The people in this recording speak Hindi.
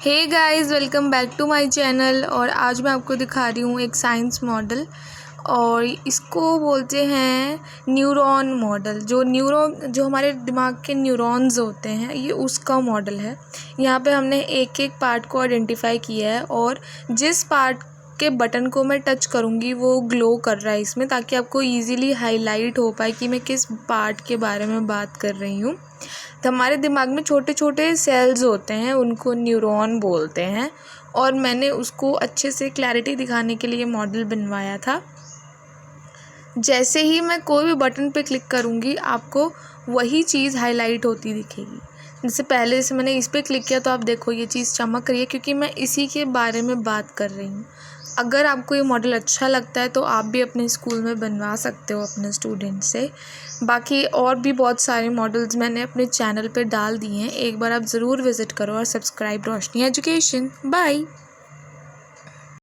Hey guys, welcome back to my channel. और आज मैं आपको दिखा रही हूँ एक साइंस मॉडल, और इसको बोलते हैं न्यूरॉन मॉडल। जो हमारे दिमाग के न्यूरॉन्स होते हैं, ये उसका मॉडल है। यहाँ पे हमने एक एक पार्ट को आइडेंटिफाई किया है, और जिस पार्ट के बटन को मैं टच करूँगी वो ग्लो कर रहा है इसमें, ताकि आपको ईज़िली हाईलाइट हो पाए कि मैं किस पार्ट के बारे में बात कर रही हूँ। तो हमारे दिमाग में छोटे छोटे सेल्स होते हैं, उनको न्यूरॉन बोलते हैं, और मैंने उसको अच्छे से क्लैरिटी दिखाने के लिए मॉडल बनवाया था। जैसे ही मैं कोई भी बटन पे क्लिक करूँगी, आपको वही चीज़ हाईलाइट होती दिखेगी। जैसे पहले से मैंने इस पे क्लिक किया तो आप देखो ये चीज़ चमक रही है, क्योंकि मैं इसी के बारे में बात कर रही हूँ। अगर आपको ये मॉडल अच्छा लगता है तो आप भी अपने स्कूल में बनवा सकते हो अपने स्टूडेंट से। बाकी और भी बहुत सारे मॉडल्स मैंने अपने चैनल पे डाल दिए हैं, एक बार आप ज़रूर विज़िट करो और सब्सक्राइब रोशनी एजुकेशन। बाय।